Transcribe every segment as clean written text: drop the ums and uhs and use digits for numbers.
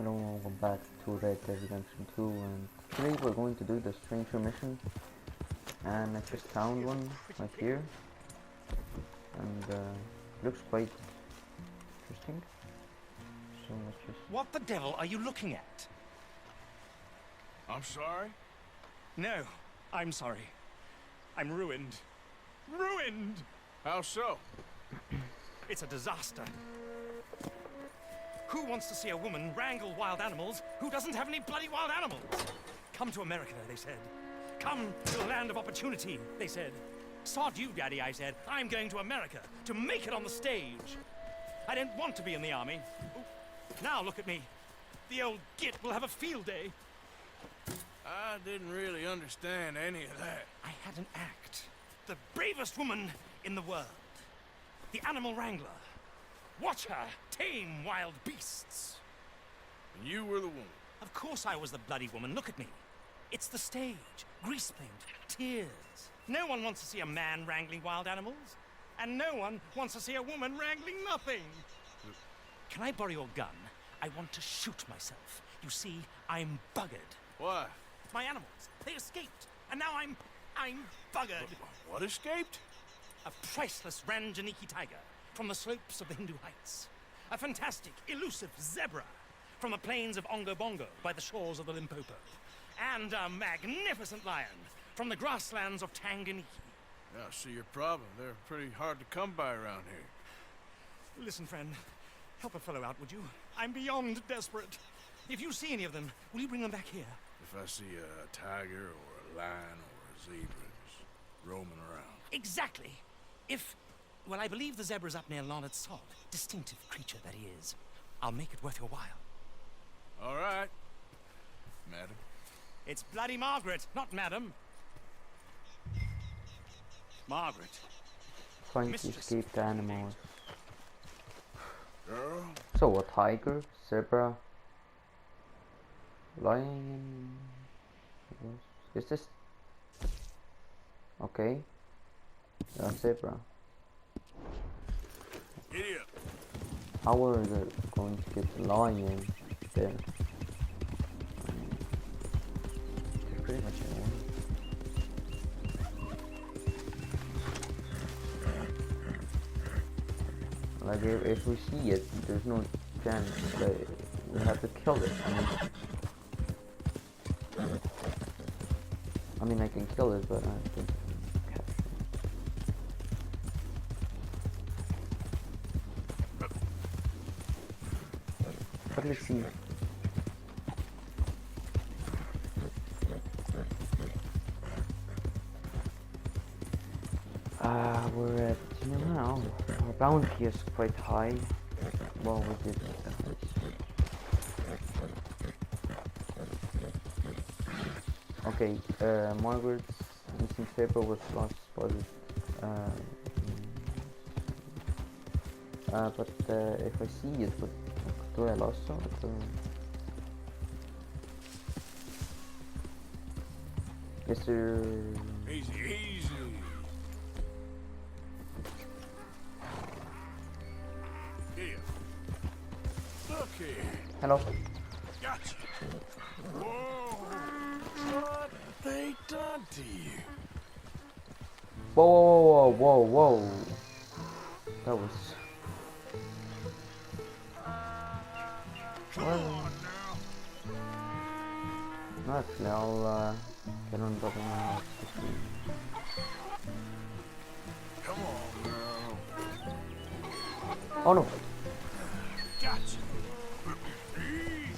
Hello, welcome back to Red Dead Redemption 2, and today we're going to do the stranger mission, and I just found one right here, and looks quite interesting, so let's just... What the devil are you looking at? I'm sorry? No, I'm sorry. I'm ruined. Ruined! How so? It's a disaster. Who wants to see a woman wrangle wild animals who doesn't have any bloody wild animals? Come to America, they said. Come to the land of opportunity, they said. Sod you, Daddy, I said. I'm going to America to make it on the stage. I don't want to be in the army. Ooh, now look at me. The old git will have a field day. I didn't really understand any of that. I had an act. The bravest woman in the world. The animal wrangler. Watch her tame wild beasts. And you were the woman. Of course I was the bloody woman. Look at me. It's the stage. Grease paint. Tears. No one wants to see a man wrangling wild animals. And no one wants to see a woman wrangling nothing. Can I borrow your gun? I want to shoot myself. You see, I'm buggered. Why? My animals. They escaped. And now I'm buggered. What escaped? A priceless Ranjaniki tiger from the slopes of the Hindu Heights. A fantastic, elusive zebra from the plains of Ongo Bongo by the shores of the Limpopo. And a magnificent lion from the grasslands of Tanganyika. Yeah, I see your problem. They're pretty hard to come by around here. Listen, friend, help a fellow out, would you? I'm beyond desperate. If you see any of them, will you bring them back here? If I see a tiger or a lion or a zebra just roaming around. Exactly. Well, I believe the zebra's up near Larned Sod. Distinctive creature that he is. I'll make it worth your while. All right, madam. It's bloody Margaret, not madam. Margaret. trying to escape the animals. Girl? So, a tiger, zebra, lion... Is this... Okay. A zebra. Idiot. How are they going to get the lion there? Pretty much like if we see it, there's no chance that we have to kill it. I mean I can kill it, but I have to capture it. But let's see. We're at, now, our bounty is quite high. Well, we did okay, Margaret's missing paper was last spotted. But if I see it, what do I lost it? Is there... Easy, easy. Here. Look here. Hello? Gotcha. Whoa. What they done to you? Whoa, whoa, whoa, whoa, whoa. That was... Come on now. Actually, I'll get on top of my house. Come on, girl. Oh no! Gotcha.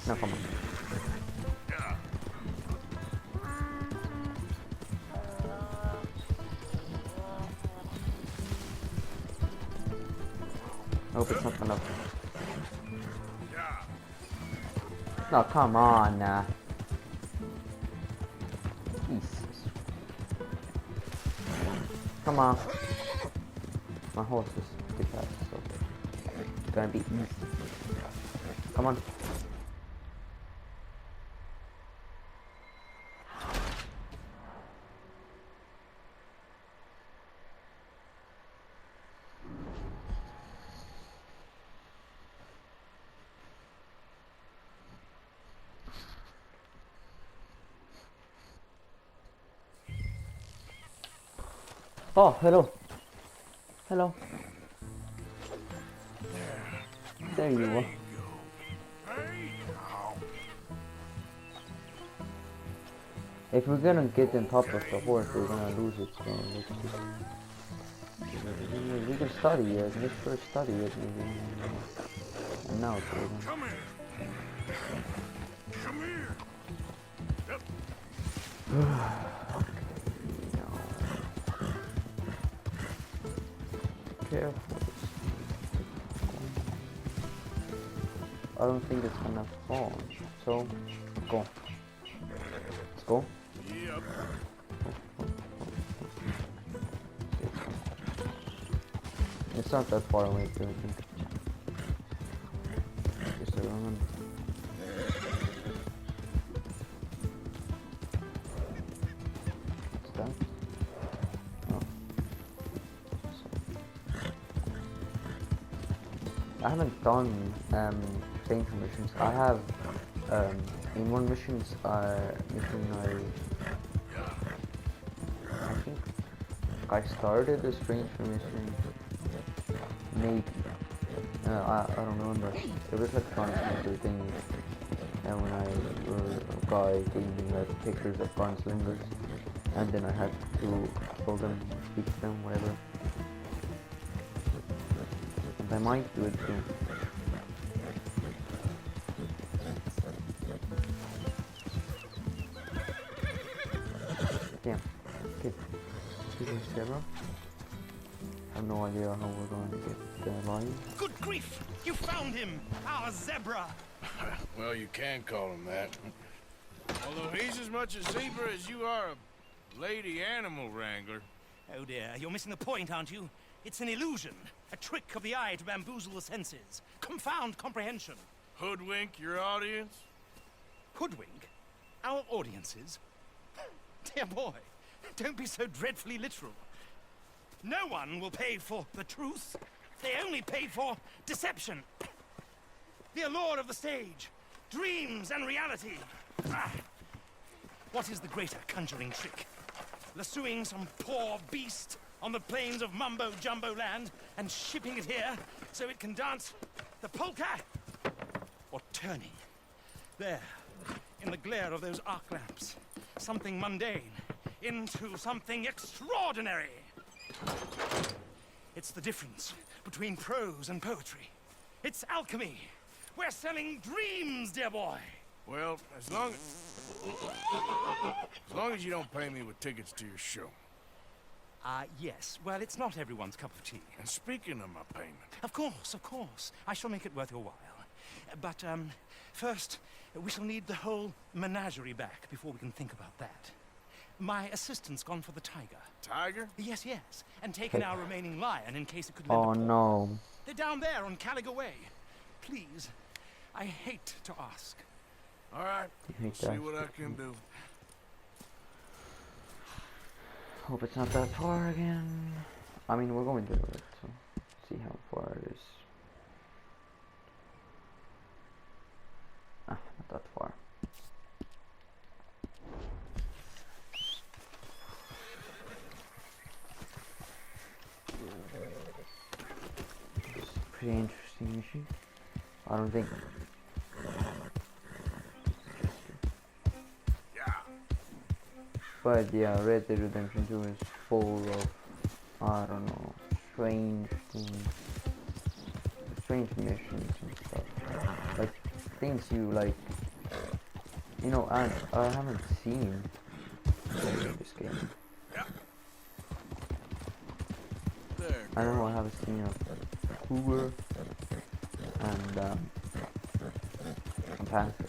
No, come on. Yeah. I hope it's not enough. Yeah. No, come on. Jesus. Come on. My horse is pretty fast, so it's gonna be easy. Come on. Oh, hello. Hello. There you are. If we're gonna get on top of the horse, we're gonna lose it. So let's just, we can study it. Let's first study it. And now it's over. Come here. Come here. Careful. I don't think it's gonna fall. So, go. Let's go. Yep. It's not that far away, too, I think. Just around. What's that? Oh. I haven't done danger missions. I have in one mission I think I started a stranger mission. Maybe I don't remember. It was like gunslinger thing, and when a guy gave me like pictures of gunslingers, and then I had to kill them, speak to them, whatever. And I might do it too. Damn. Okay. Excuse me, Sarah. I have no idea how we're going to get the lion. Good grief! You found him! Our zebra! Well, you can call him that. Although he's as much a zebra as you are a lady animal wrangler. Oh dear, you're missing the point, aren't you? It's an illusion. A trick of the eye to bamboozle the senses. Confound comprehension. Hoodwink your audience? Hoodwink? Our audiences? Dear boy, don't be so dreadfully literal. No one will pay for the truth. They only pay for deception. The allure of the stage. Dreams and reality. Ah. What is the greater conjuring trick? Lassoing some poor beast on the plains of mumbo-jumbo land and shipping it here so it can dance the polka? Or turning, there, in the glare of those arc lamps, something mundane into something extraordinary? It's the difference between prose and poetry. It's alchemy. We're selling dreams, dear boy. Well, as long as you don't pay me with tickets to your show. Yes. Well, it's not everyone's cup of tea. And speaking of my payment, Of course, of course. I shall make it worth your while. But, first, we shall need the whole menagerie back before we can think about that. My assistant's gone for the tiger. Tiger? Yes, yes. And taken our remaining lion in case it could lend Oh a paw. no. They're down there on Caliga Way. Please, I hate to ask. All right, You we'll hate see that. what I can do. Hope it's not that far again. I mean, we're going to do it, so see how far it is. Ah, not that far. It's a pretty interesting mission. I don't think. Yeah. But yeah, Red Dead Redemption 2 is full of, I don't know, strange things, strange missions and stuff. Like, things you like, you know, I haven't seen in this game. Yeah. There. I know I haven't seen a cougar and a panther.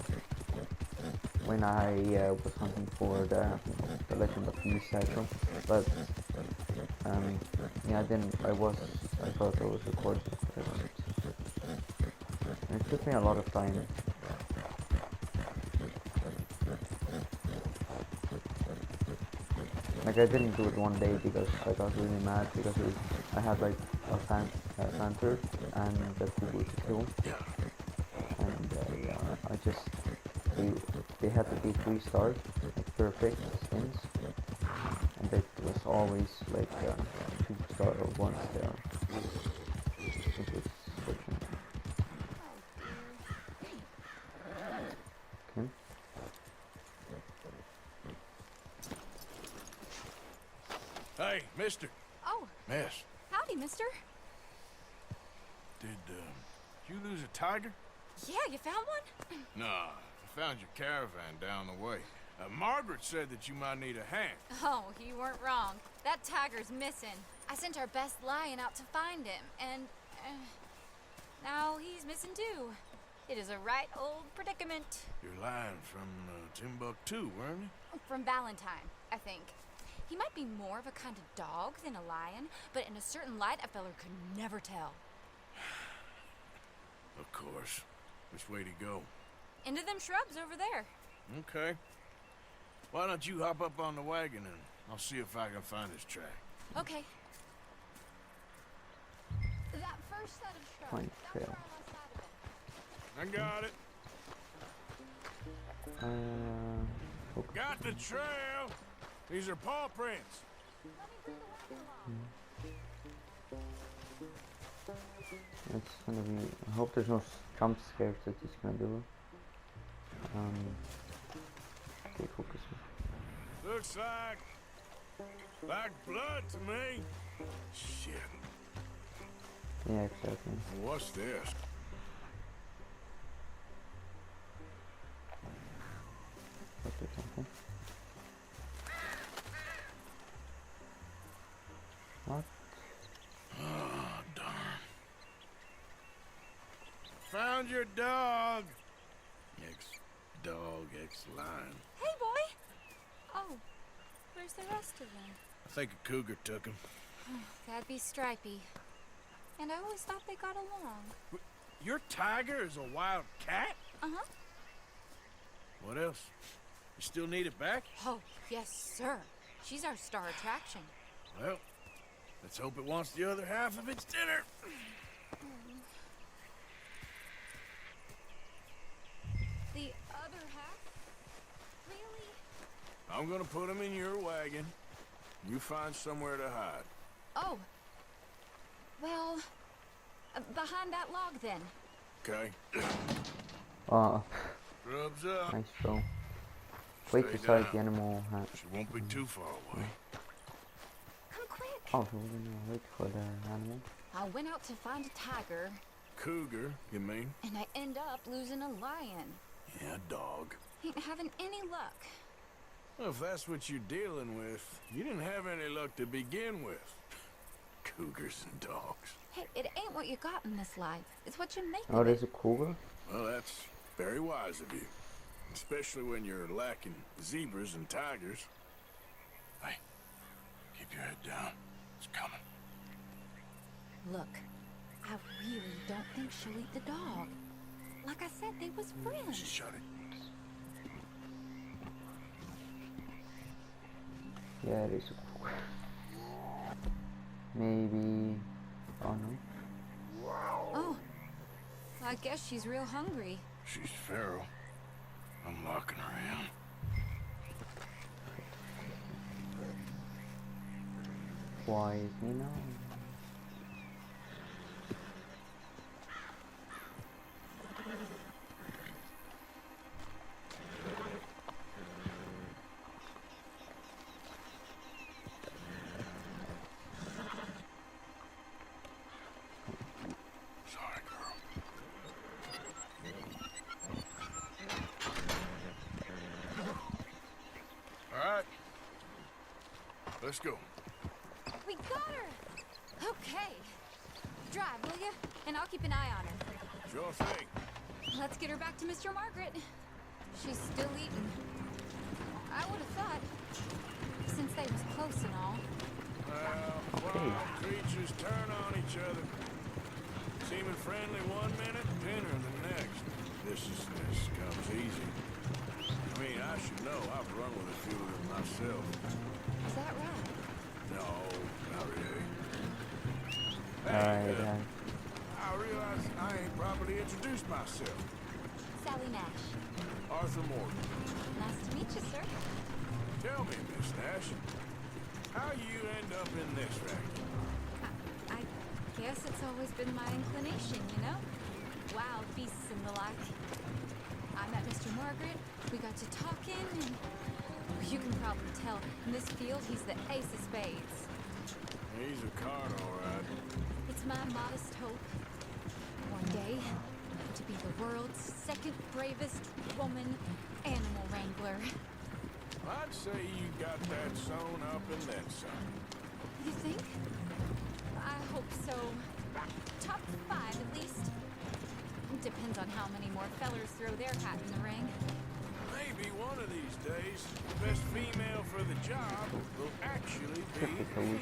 When I was hunting for the Legend of Beast Satchel, but yeah, I thought I was recording, but I wasn't. And it took me a lot of time. Like, I didn't do it one day because I got really mad because I had like a panther and the cougar to kill, and yeah, I just they had to be 3 stars, like perfect skins, and it was always like 2-star or 1-star. I think it's switching. Okay. Hey, mister. Oh, Miss, howdy, mister. did you lose a tiger? Yeah, you found one? Nah, I found your caravan down the way. Margaret said that you might need a hand. Oh, you weren't wrong. That tiger's missing. I sent our best lion out to find him, and now he's missing too. It is a right old predicament. You're lying from Timbuktu, weren't you? From Valentine, I think. He might be more of a kind of dog than a lion, but in a certain light, a feller could never tell. Of course. Which way to go? Into them shrubs over there. Okay. Why don't you hop up on the wagon and I'll see if I can find his track. Okay. That first set of shrubs. Find That's trail. where I must have it. I got it. Focus. Got the trail. These are paw prints. Let me bring the wagon along. It's gonna be. I hope there's no jump scares that he's gonna do. Okay, focus. Looks like blood to me. Shit. Yeah, exactly. What's this? What is something? What? Oh, darn. Found your dog. Ex-dog, ex-lion. Hey, boy! Oh, where's the rest of them? I think a cougar took him. That'd be Stripey. And I always thought they got along. Your tiger is a wild cat? Uh-huh. What else? You still need it back? Oh, yes, sir. She's our star attraction. Well, let's hope it wants the other half of its dinner. The other half? Really? I'm gonna put him in your wagon. You find somewhere to hide. Oh. Well, behind that log, then. Okay? Rubs up. Nice throw. Wait Stay beside down. the animal hat. She won't be too far away. Come quick. Oh, so we're gonna wait for the animal. I went out to find a tiger, Cougar, you mean? and I end up losing a lion. Yeah, dog. Ain't having any luck. Well, if that's what you're dealing with, you didn't have any luck to begin with. Cougars and dogs. Hey, it ain't what you got in this life. It's what you make Oh, of it. there's a cougar? Well, that's very wise of you. Especially when you're lacking zebras and tigers. Hey, keep your head down. It's coming. Look, I really don't think she'll eat the dog. Like I said, they was friends. Shut it. Yeah, it is a cougar. Maybe. Oh no. Oh, I guess she's real hungry. She's feral. I'm locking her in. Why is he now? Sorry, girl. All right. Let's go. We got her! Okay. Drive, will you? And I'll keep an eye on her. Sure thing. Let's get her back to Mr. Margaret. She's still eating. I would have thought, since they was close and all. Well, wild creatures turn on each other. Seeming friendly one minute, pinner the next. This comes easy. I mean, I should know. I've run with a few of them myself. Is that right? No, not really. Alright, I realize I ain't properly introduced myself. Sally Nash. Arthur Morgan. Nice to meet you, sir. Tell me, Miss Nash, How you end up in this racket? I guess it's always been my inclination, you know? Wild beasts and the like. I met Mr. Margaret, we got to talking, and you can probably tell in this field he's the ace of spades. He's a card, all right. It's my modest hope, one day, to be the world's second bravest woman animal wrangler. I'd say you got that sewn up and then some. You think? I hope so. Top 5 at least. Depends on how many more fellers throw their hat in the ring. Maybe one of these days, the best female for the job will actually be a female.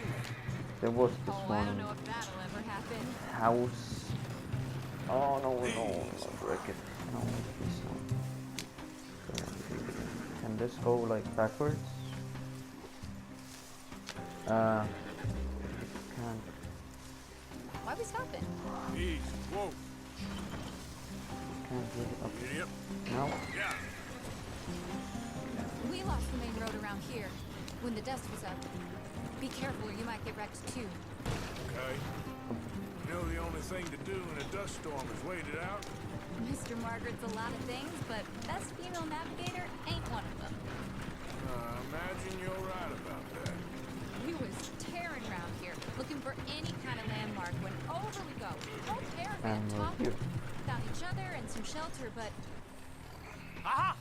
There was this Oh, I one don't know if that'll ever happen. house. Oh no, break it. No, this one. Can this go like backwards? Can't. Why we stopping? Easy. Whoa. Can't get it up. Yep. No. Yeah. We lost the main road around here when the dust was up. Be careful or you might get wrecked too. Okay. You know the only thing to do in a dust storm is wait it out? Mr. Margaret's a lot of things, but best female navigator ain't one of them. Imagine you're right about that. We was tearing around here, looking for any kind of landmark when over we go. Whole caravan And we're talking. here. Found each other and some shelter, but Aha!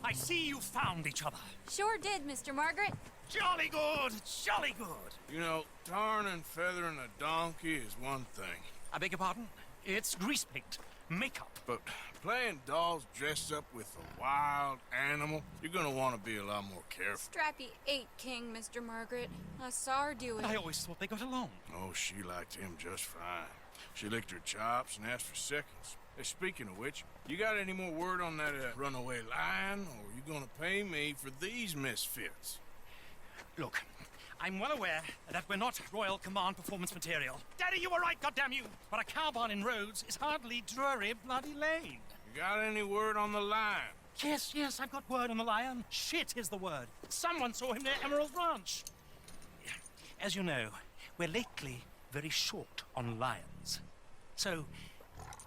I see you found each other. sure did, Mr. Margaret. Jolly good, jolly good. You know, tarring and feathering a donkey is one thing. I beg your pardon? It's grease paint, makeup. But playing dolls dressed up with a wild animal, you're gonna want to be a lot more careful. Strappy ate king, Mr. Margaret. I saw her do it. I always thought they got along. Oh, she liked him just fine. She licked her chops and asked for seconds. Hey, speaking of which, you got any more word on that runaway lion, or are you gonna pay me for these misfits? Look, I'm well aware that we're not Royal Command performance material. Daddy, you were right, goddamn you! But a cow barn in Rhodes is hardly Drury Bloody Lane. You got any word on the lion? Yes, I've got word on the lion. Shit is the word. Someone saw him near Emerald Ranch. As you know, we're lately very short on lions. So,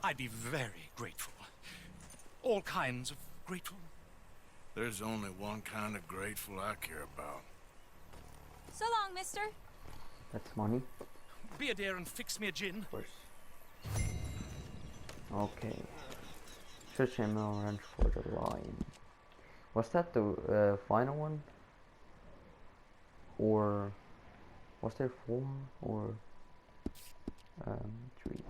I'd be very grateful. All kinds of grateful. There's only one kind of grateful I care about. So long, mister. That's money, Be a dear and fix me a gin. of course. Okay. Search Emerald Ranch for the lion. Was that the final one? Or was there 4 or 3?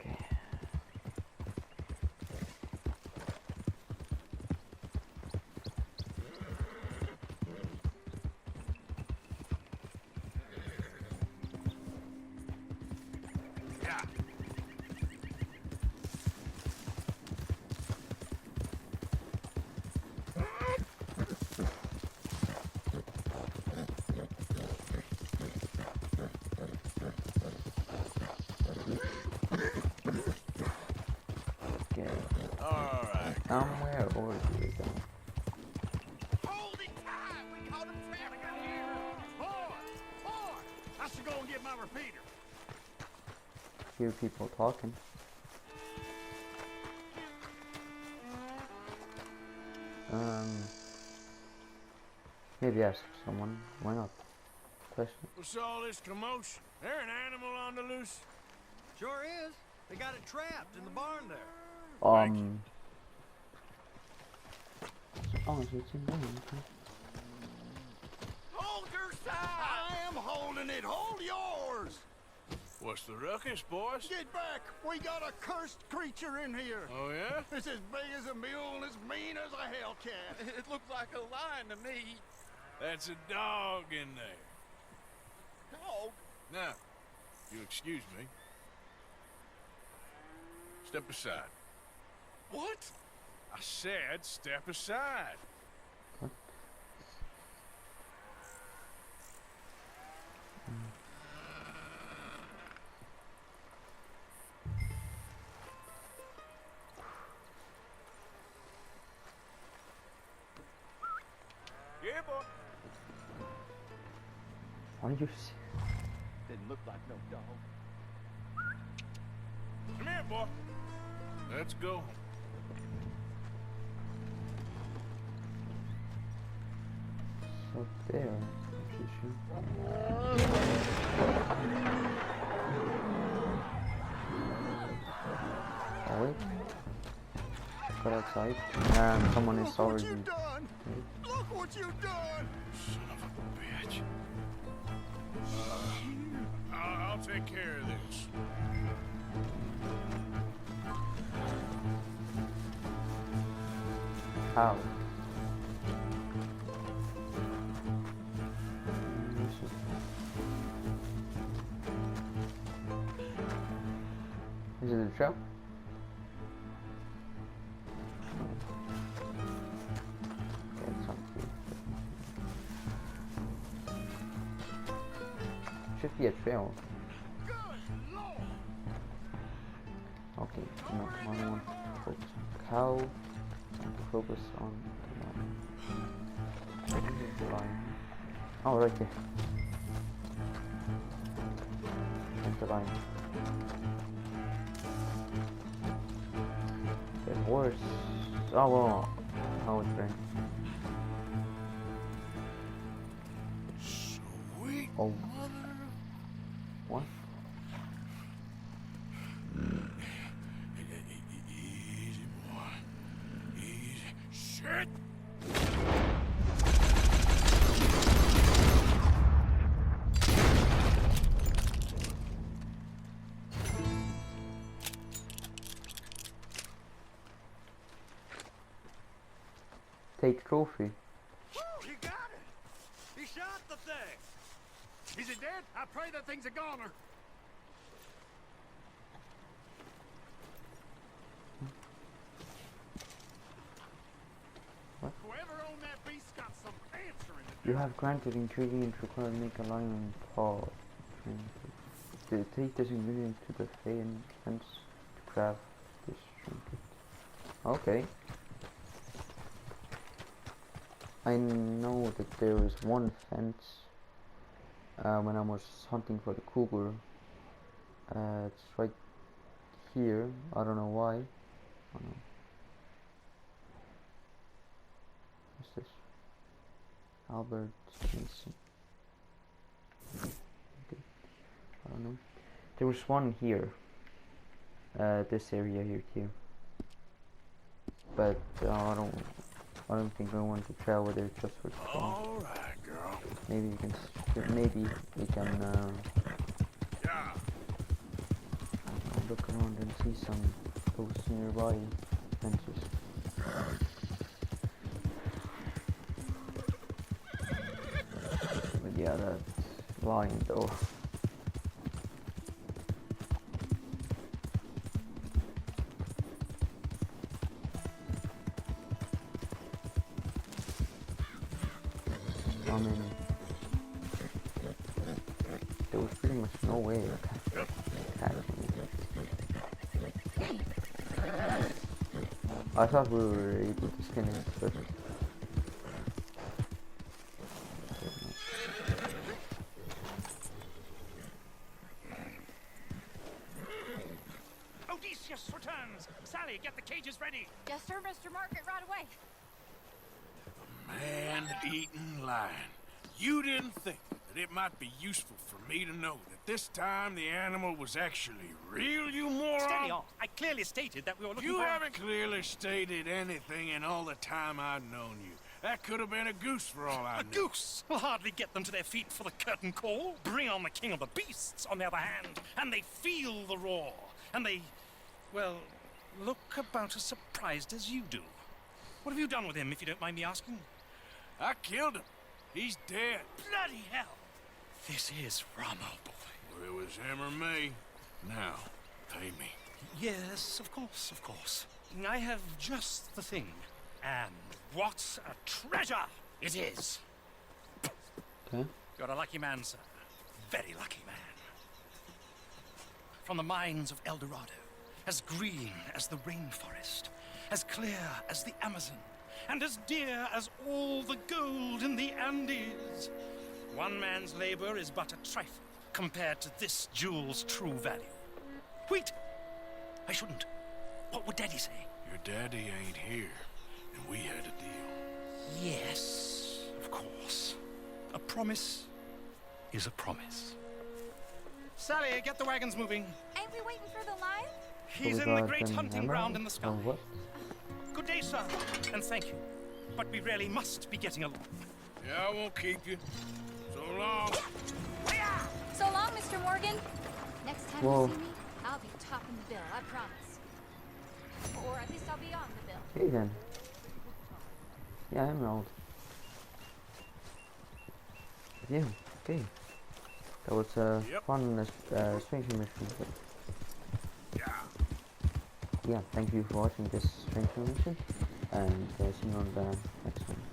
Okay. Yeah. Okay. All right. Somewhere over here then. Hold it tight! We caught him trapping out here! Boy! I should go and get my repeater. Hear people talking. Maybe ask someone. Why not? Question. What's all this commotion? There an animal on the loose? Sure is. They got it trapped in the barn there. Oh, so it's in there. Okay. Hold your side! I am holding it. Hold yours! What's the ruckus, boys? Get back! We got a cursed creature in here. Oh, yeah? It's as big as a mule and as mean as a hellcat. It looks like a lion to me. That's a dog in there. Dog? Now, you excuse me. Step aside. What? I said step aside. you Didn't look like no dog. Come here, boy. Let's go. up there? Oh wait. Got outside. And someone is Look what already. you've done! Look what you've done! Son of a bitch. I'll take care of this. How? Is it a trap? Okay, it's not here. Should be a trail. Good Lord! Okay, no, I don't want to focus on the cow. I want to focus on the lion. Oh, right there. There's the lion. The horse. Oh, well. Oh, it's right. Sweet Oh. mother. What? Easy, boy. Easy. Shit! Take trophy. Woo, he got it! He shot the thing! Is it dead? I pray that thing's a goner. What? Whoever owned that beast's got some answer in the You have granted ingredients required to make a lion paw. Take this ingredient to the fence to craft this trinket. Okay. I know that there is one fence when I was hunting for the cougar. It's right here. I don't know why. Oh, no. What's this? Albert Mason. Okay. I don't know. There was one here. This area here too. But I don't think I want to travel there just for fun. All right, girl. Maybe we can. Maybe we can. Yeah. Look around and see some close nearby fences. But yeah, that's lying though. I mean, there was pretty much no way of catching it. I thought we were able to skin it, but Odysseus returns! Sally, get the cages ready! Yes, sir, Mr. Market, right away. Man-eating lion. You didn't think that it might be useful for me to know that this time the animal was actually real, you moron? Steady on. I clearly stated that we were looking You for... haven't clearly stated anything in all the time I've known you. That could have been a goose for all I A know. goose will hardly get them to their feet for the curtain call. Bring on the king of the beasts, on the other hand, and they feel the roar. And they, well, look about as surprised as you do. What have you done with him, if you don't mind me asking? I killed him. He's dead. Bloody hell! This is Ramo, boy. Well, it was him or me. Now, pay me. Yes, of course, of course. I have just the thing. And what a treasure it is! okay. You're a lucky man, sir. Very lucky man. From the mines of El Dorado, as green as the rainforest, as clear as the Amazon, and as dear as all the gold in the Andes. One man's labor is but a trifle compared to this jewel's true value. Wait! I shouldn't. What would Daddy say? Your daddy ain't here, and we had a deal. Yes, of course. A promise is a promise. Sally, get the wagons moving. Ain't we waiting for the lion? He's we in the got great an hunting emerald? ground in the sky. Oh, what? Good day, sir, and thank you. But we really must be getting along. Yeah, I won't keep you. So long. So long, Mr. Morgan. Next time Whoa. you see me, I'll be topping the bill, I promise. Or at least I'll be on the bill. Okay then. Yeah, emerald. Yeah, okay. That was a Yep. fun stranger mission. But yeah, thank you for watching this stranger mission, and see you on the next one.